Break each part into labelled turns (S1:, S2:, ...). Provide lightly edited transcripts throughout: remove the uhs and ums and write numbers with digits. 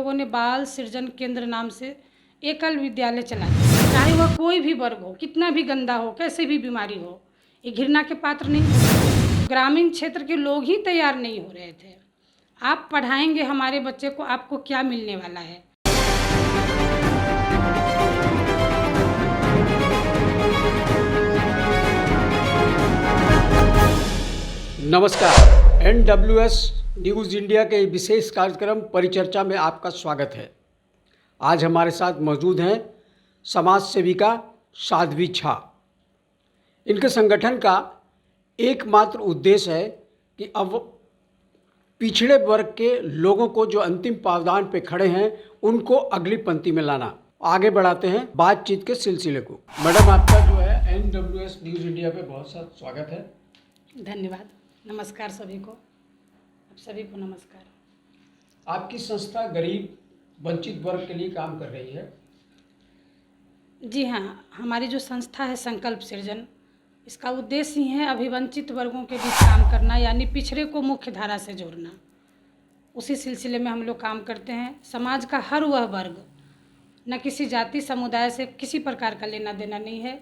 S1: लोगों ने बाल सृजन केंद्र नाम से एकल विद्यालय चलाया। चाहे वह कोई भी वर्ग हो, कितना भी गंदा हो, कैसे भी बीमारी हो, ये घृणा के पात्र नहीं। ग्रामीण क्षेत्र के लोग ही तैयार नहीं हो रहे थे। आप पढ़ाएंगे हमारे बच्चे को, आपको क्या मिलने वाला है?
S2: नमस्कार, NWS न्यूज़ इंडिया के विशेष कार्यक्रम परिचर्चा में आपका स्वागत है। आज हमारे साथ मौजूद हैं समाज सेविका साध्वी झा। इनके संगठन का एकमात्र उद्देश्य है कि अब पिछड़े वर्ग के लोगों को जो अंतिम पावदान पे खड़े हैं उनको अगली पंक्ति में लाना। आगे बढ़ाते हैं बातचीत के सिलसिले को। मैडम, आपका जो है NWS न्यूज़ इंडिया पे बहुत सा स्वागत है।
S1: धन्यवाद। नमस्कार सभी को, आप सभी को नमस्कार।
S2: आपकी संस्था गरीब वंचित वर्ग के लिए काम कर रही है।
S1: जी हाँ, हमारी जो संस्था है संकल्प सृजन, इसका उद्देश्य ही है अभिवंचित वर्गों के बीच काम करना, यानी पिछड़े को मुख्य धारा से जोड़ना। उसी सिलसिले में हम लोग काम करते हैं। समाज का हर वह वर्ग, न किसी जाति समुदाय से किसी प्रकार का लेना देना नहीं है,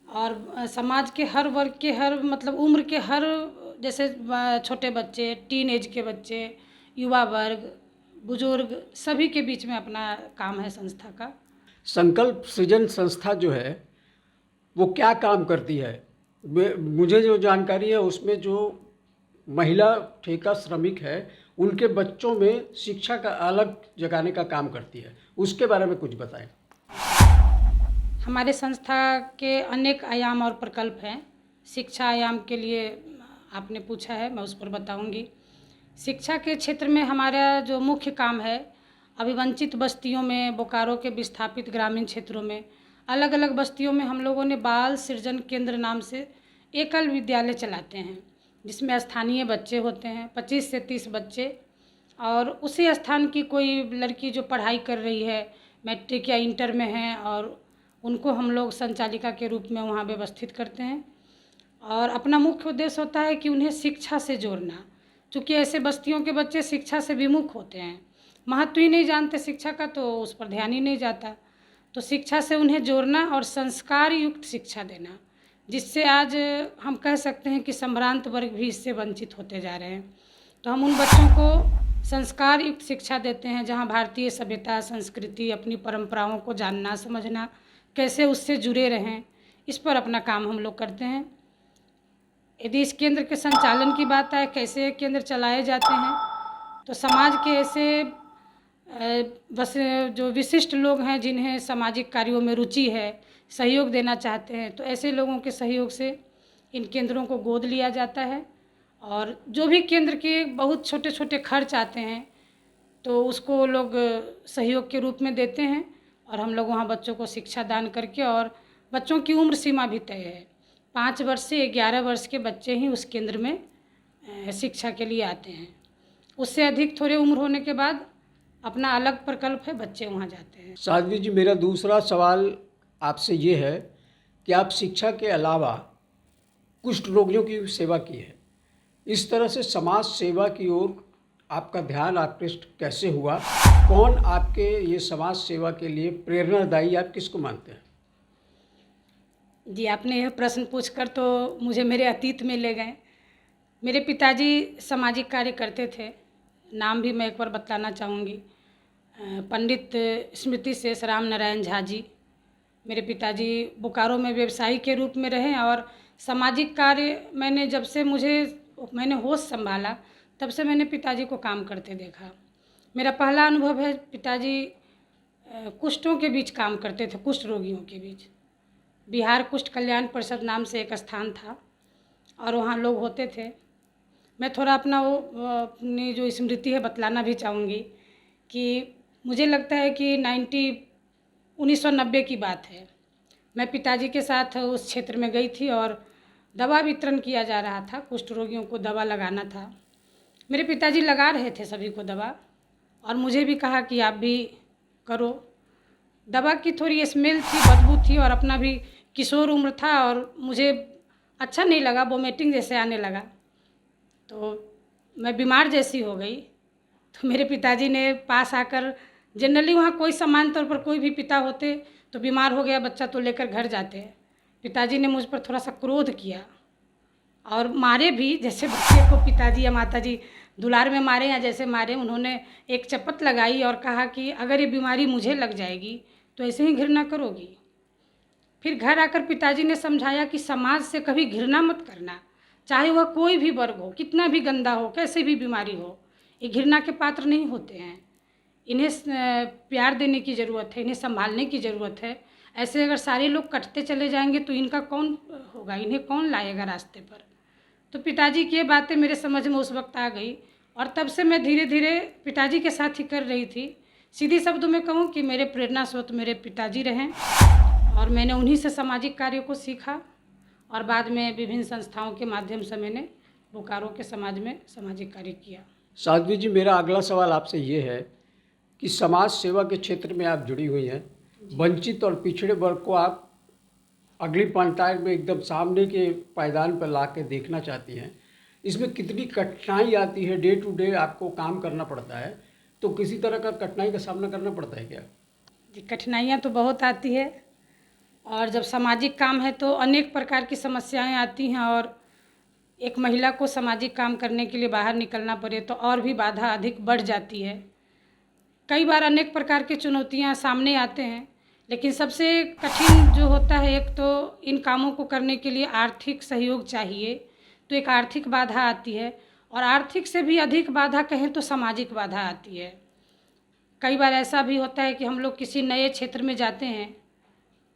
S1: और समाज के हर वर्ग के हर उम्र के हर, जैसे छोटे बच्चे, टीन एज के बच्चे, युवा वर्ग, बुजुर्ग, सभी के बीच में अपना काम है संस्था का।
S2: संकल्प सृजन संस्था जो है वो क्या काम करती है? मुझे जो जानकारी है उसमें जो महिला ठेका श्रमिक है उनके बच्चों में शिक्षा का अलग जगाने का काम करती है, उसके बारे में कुछ बताएं।
S1: हमारे संस्था के अनेक आयाम और प्रकल्प हैं। शिक्षा आयाम के लिए आपने पूछा है, मैं उस पर बताऊंगी। शिक्षा के क्षेत्र में हमारा जो मुख्य काम है, अभिवंचित बस्तियों में, बोकारो के विस्थापित ग्रामीण क्षेत्रों में, अलग अलग बस्तियों में हम लोगों ने बाल सृजन केंद्र नाम से एकल विद्यालय चलाते हैं, जिसमें स्थानीय बच्चे होते हैं, 25 से 30 बच्चे, और उसी स्थान की कोई लड़की जो पढ़ाई कर रही है, मैट्रिक या इंटर में है, और उनको हम लोग संचालिका के रूप में वहाँ व्यवस्थित करते हैं। और अपना मुख्य उद्देश्य होता है कि उन्हें शिक्षा से जोड़ना, चूँकि ऐसे बस्तियों के बच्चे शिक्षा से विमुख होते हैं, महत्व ही नहीं जानते शिक्षा का, तो उस पर ध्यान ही नहीं जाता। तो शिक्षा से उन्हें जोड़ना और संस्कार युक्त शिक्षा देना, जिससे आज हम कह सकते हैं कि संभ्रांत वर्ग भी इससे वंचित होते जा रहे हैं। तो हम उन बच्चों को संस्कार युक्त शिक्षा देते हैं, जहाँ भारतीय सभ्यता, संस्कृति, अपनी परंपराओं को जानना, समझना, कैसे उससे जुड़े रहें, इस पर अपना काम हम लोग करते हैं। यदि इस केंद्र के संचालन की बात आए, कैसे केंद्र चलाए जाते हैं, तो समाज के ऐसे बस जो विशिष्ट लोग हैं जिन्हें सामाजिक कार्यों में रुचि है, सहयोग देना चाहते हैं, तो ऐसे लोगों के सहयोग से इन केंद्रों को गोद लिया जाता है। और जो भी केंद्र के बहुत छोटे छोटे खर्च आते हैं तो उसको लोग सहयोग के रूप में देते हैं, और हम लोग वहाँ बच्चों को शिक्षा दान करके, और बच्चों की उम्र सीमा भी तय है, 5 वर्ष से 11 वर्ष के बच्चे ही उस केंद्र में शिक्षा के लिए आते हैं। उससे अधिक थोड़े उम्र होने के बाद अपना अलग प्रकल्प है, बच्चे वहाँ जाते हैं।
S2: साध्वी जी, मेरा दूसरा सवाल आपसे ये है कि आप शिक्षा के अलावा कुष्ठ रोगियों की सेवा की है, इस तरह से समाज सेवा की ओर आपका ध्यान आकृष्ट कैसे हुआ? कौन आपके ये समाज सेवा के लिए प्रेरणादायी, आप किसको मानते हैं?
S1: जी, आपने यह प्रश्न पूछकर तो मुझे मेरे अतीत में ले गए। मेरे पिताजी सामाजिक कार्य करते थे, नाम भी मैं एक बार बताना चाहूँगी, पंडित स्मृति शेष राम नारायण झा जी। मेरे पिताजी बोकारो में व्यवसायी के रूप में रहे, और सामाजिक कार्य मैंने होश संभाला, तब से मैंने पिताजी को काम करते देखा। मेरा पहला अनुभव है, पिताजी कुष्ठों के बीच काम करते थे, कुष्ठ रोगियों के बीच। बिहार कुष्ठ कल्याण परिषद नाम से एक स्थान था, और वहाँ लोग होते थे। मैं थोड़ा अपनी जो स्मृति है बतलाना भी चाहूँगी कि मुझे लगता है कि 1990 की बात है। मैं पिताजी के साथ उस क्षेत्र में गई थी, और दवा वितरण किया जा रहा था, कुष्ठ रोगियों को दवा लगाना था। मेरे पिताजी लगा रहे थे सभी को दवा, और मुझे भी कहा कि आप भी करो। दवा की थोड़ी स्मेल थी, बदबू थी, और अपना भी किशोर उम्र था, और मुझे अच्छा नहीं लगा, वोमिटिंग जैसे आने लगा, तो मैं बीमार जैसी हो गई। तो मेरे पिताजी ने पास आकर जनरली वहाँ कोई सामान्य तौर पर कोई भी पिता होते तो बीमार हो गया बच्चा तो लेकर घर जाते हैं। पिताजी ने मुझ पर थोड़ा सा क्रोध किया और मारे भी, जैसे बच्चे को पिताजी या माताजी दुलार में मारे या जैसे मारे, उन्होंने एक चपत लगाई और कहा कि अगर ये बीमारी मुझे लग जाएगी तो ऐसे ही घृणा करोगी। फिर घर आकर पिताजी ने समझाया कि समाज से कभी घृणा मत करना, चाहे वह कोई भी वर्ग हो, कितना भी गंदा हो, कैसे भी बीमारी हो, ये घृणा के पात्र नहीं होते हैं। इन्हें प्यार देने की ज़रूरत है, इन्हें संभालने की ज़रूरत है। ऐसे अगर सारे लोग कटते चले जाएंगे तो इनका कौन होगा, इन्हें कौन लाएगा रास्ते पर। तो पिताजी की ये बातें मेरे समझ में उस वक्त आ गई और तब से मैं धीरे धीरे पिताजी के साथ ही कर रही थी। सीधी शब्दों में कहूँ कि मेरे प्रेरणा स्रोत मेरे पिताजी रहें और मैंने उन्हीं से सामाजिक कार्यों को सीखा और बाद में विभिन्न संस्थाओं के माध्यम से मैंने बोकारो के समाज में सामाजिक कार्य किया।
S2: साध्वी जी, मेरा अगला सवाल आपसे ये है कि समाज सेवा के क्षेत्र में आप जुड़ी हुई हैं, वंचित और पिछड़े वर्ग को आप अगली पंचायत में एकदम सामने के पायदान पर ला के देखना चाहती हैं। इसमें कितनी कठिनाई आती है? डे टू डे आपको काम करना पड़ता है, तो किसी तरह का कठिनाई का सामना करना पड़ता है क्या?
S1: जी, कठिनाइयाँ तो बहुत आती है और जब सामाजिक काम है तो अनेक प्रकार की समस्याएं आती हैं और एक महिला को सामाजिक काम करने के लिए बाहर निकलना पड़े तो और भी बाधा अधिक बढ़ जाती है। कई बार अनेक प्रकार की चुनौतियां सामने आते हैं, लेकिन सबसे कठिन जो होता है, एक तो इन कामों को करने के लिए आर्थिक सहयोग चाहिए, तो एक आर्थिक बाधा आती है और आर्थिक से भी अधिक बाधा कहें तो सामाजिक बाधा आती है। कई बार ऐसा भी होता है कि हम लोग किसी नए क्षेत्र में जाते हैं।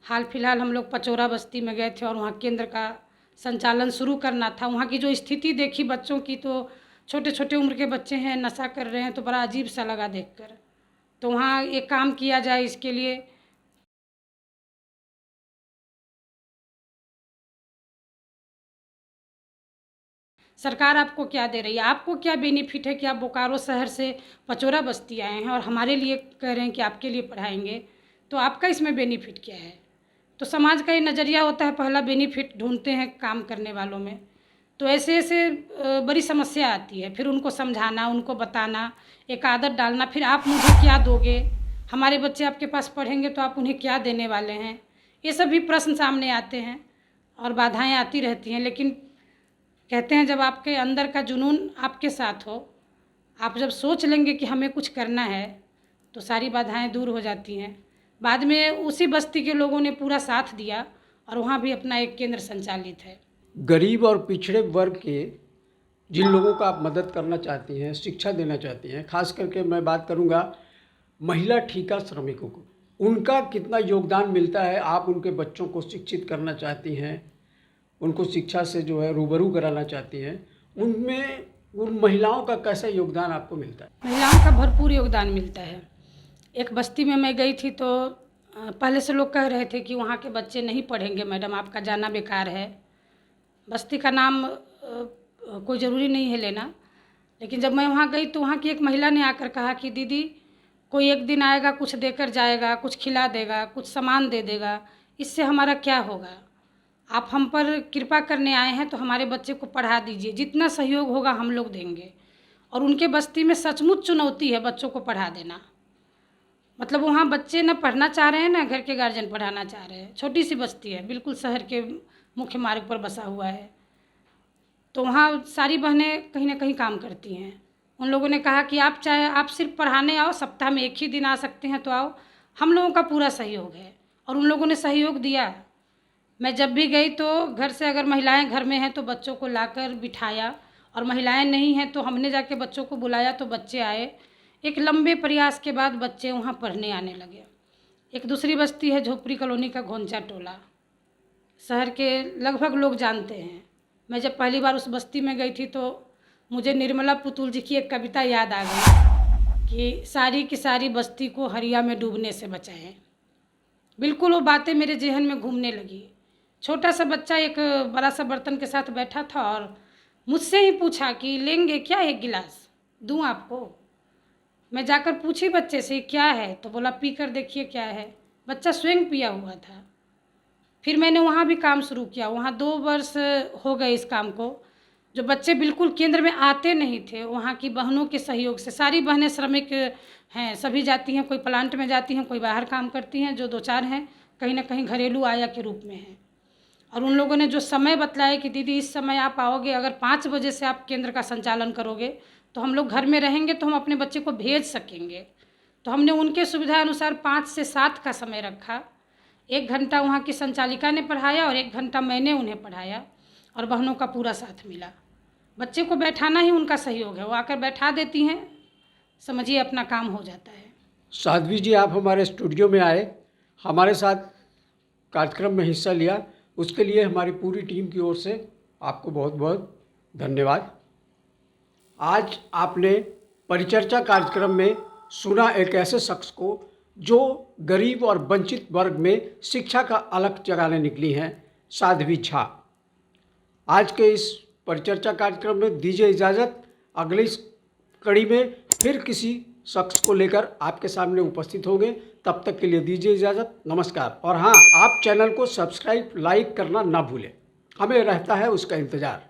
S1: हाल फिलहाल हम लोग पचौरा बस्ती में गए थे और वहाँ केंद्र का संचालन शुरू करना था। वहाँ की जो स्थिति देखी बच्चों की, तो छोटे छोटे उम्र के बच्चे हैं, नशा कर रहे हैं, तो बड़ा अजीब सा लगा देखकर। तो वहाँ एक काम किया जाए, इसके लिए सरकार आपको क्या दे रही है, आपको क्या बेनिफिट है कि आप बोकारो शहर से पचौरा बस्ती आए हैं और हमारे लिए कह रहे हैं कि आपके लिए पढ़ाएंगे, तो आपका इसमें बेनिफिट क्या है। तो समाज का ये नज़रिया होता है, पहला बेनिफिट ढूंढते हैं काम करने वालों में। तो ऐसे ऐसे बड़ी समस्या आती है, फिर उनको समझाना, उनको बताना, एक आदत डालना, फिर आप मुझे क्या दोगे, हमारे बच्चे आपके पास पढ़ेंगे तो आप उन्हें क्या देने वाले हैं, ये सब भी प्रश्न सामने आते हैं और बाधाएं आती रहती हैं। लेकिन कहते हैं जब आपके अंदर का जुनून आपके साथ हो, आप जब सोच लेंगे कि हमें कुछ करना है, तो सारी बाधाएं दूर हो जाती हैं। बाद में उसी बस्ती के लोगों ने पूरा साथ दिया और वहाँ भी अपना एक केंद्र संचालित है।
S2: गरीब और पिछड़े वर्ग के जिन लोगों का आप मदद करना चाहती हैं, शिक्षा देना चाहती हैं, खास करके मैं बात करूंगा महिला ठेका श्रमिकों को, उनका कितना योगदान मिलता है? आप उनके बच्चों को शिक्षित करना चाहती हैं, उनको शिक्षा से जो है रूबरू कराना चाहती हैं, उनमें उन महिलाओं का कैसा योगदान आपको मिलता है?
S1: महिलाओं का भरपूर योगदान मिलता है। एक बस्ती में मैं गई थी तो पहले से लोग कह रहे थे कि वहाँ के बच्चे नहीं पढ़ेंगे मैडम, आपका जाना बेकार है। बस्ती का नाम कोई ज़रूरी नहीं है लेना, लेकिन जब मैं वहाँ गई तो वहाँ की एक महिला ने आकर कहा कि दीदी, कोई एक दिन आएगा, कुछ देकर जाएगा, कुछ खिला देगा, कुछ सामान दे देगा, इससे हमारा क्या होगा। आप हम पर कृपा करने आए हैं तो हमारे बच्चे को पढ़ा दीजिए, जितना सहयोग होगा हम लोग देंगे। और उनके बस्ती में सचमुच चुनौती है बच्चों को पढ़ा देना। मतलब वहाँ बच्चे न पढ़ना चाह रहे हैं, ना घर के गार्जियन पढ़ाना चाह रहे हैं। छोटी सी बस्ती है, बिल्कुल शहर के मुख्य मार्ग पर बसा हुआ है। तो वहाँ सारी बहनें कहीं ना कहीं काम करती हैं। उन लोगों ने कहा कि आप चाहे आप सिर्फ पढ़ाने आओ, सप्ताह में एक ही दिन आ सकते हैं तो आओ, हम लोगों का पूरा सहयोग है। और उन लोगों ने सहयोग दिया। मैं जब भी गई तो घर से अगर महिलाएं घर में हैं तो बच्चों को लाकर बिठाया, और महिलाएं नहीं हैं तो हमने जाके बच्चों को बुलाया तो बच्चे आए। एक लंबे प्रयास के बाद बच्चे वहाँ पढ़ने आने लगे। एक दूसरी बस्ती है झोपड़ी कॉलोनी का घोंचा टोला, शहर के लगभग लोग जानते हैं। मैं जब पहली बार उस बस्ती में गई थी तो मुझे निर्मला पुतुल जी की एक कविता याद आ गई कि सारी की सारी बस्ती को हरिया में डूबने से बचाएं। बिल्कुल वो बातें मेरे जहन में घूमने लगी। छोटा सा बच्चा एक बड़ा सा बर्तन के साथ बैठा था और मुझसे ही पूछा कि लेंगे क्या, एक गिलास दूं आपको। मैं जाकर पूछी बच्चे से क्या है, तो बोला पी कर देखिए क्या है। बच्चा स्वयं पिया हुआ था। फिर मैंने वहाँ भी काम शुरू किया। वहाँ 2 वर्ष हो गए इस काम को। जो बच्चे बिल्कुल केंद्र में आते नहीं थे, वहाँ की बहनों के सहयोग से, सारी बहनें श्रमिक हैं, सभी जाती हैं, कोई प्लांट में जाती हैं, कोई बाहर काम करती हैं, जो 2-4 हैं कहीं ना कहीं घरेलू आया के रूप में हैं। और उन लोगों ने जो समय बतलाया कि दीदी इस समय आप आओगे, अगर 5 बजे से आप केंद्र का संचालन करोगे तो हम लोग घर में रहेंगे, तो हम अपने बच्चे को भेज सकेंगे। तो हमने उनके सुविधा अनुसार 5 से 7 का समय रखा। 1 घंटा वहाँ की संचालिका ने पढ़ाया और 1 घंटा मैंने उन्हें पढ़ाया, और बहनों का पूरा साथ मिला। बच्चे को बैठाना ही उनका सहयोग है, वो आकर बैठा देती हैं, समझिए अपना काम हो जाता है।
S2: साध्वी जी, आप हमारे स्टूडियो में आए, हमारे साथ कार्यक्रम में हिस्सा लिया, उसके लिए हमारी पूरी टीम की ओर से आपको बहुत बहुत धन्यवाद। आज आपने परिचर्चा कार्यक्रम में सुना एक ऐसे शख्स को जो गरीब और वंचित वर्ग में शिक्षा का अलख जगाने निकली हैं, साध्वी झा। आज के इस परिचर्चा कार्यक्रम में दीजिए इजाज़त, अगली कड़ी में फिर किसी शख्स को लेकर आपके सामने उपस्थित होंगे। तब तक के लिए दीजिए इजाज़त, नमस्कार। और हाँ, आप चैनल को सब्सक्राइब, लाइक करना ना भूलें, हमें रहता है उसका इंतज़ार।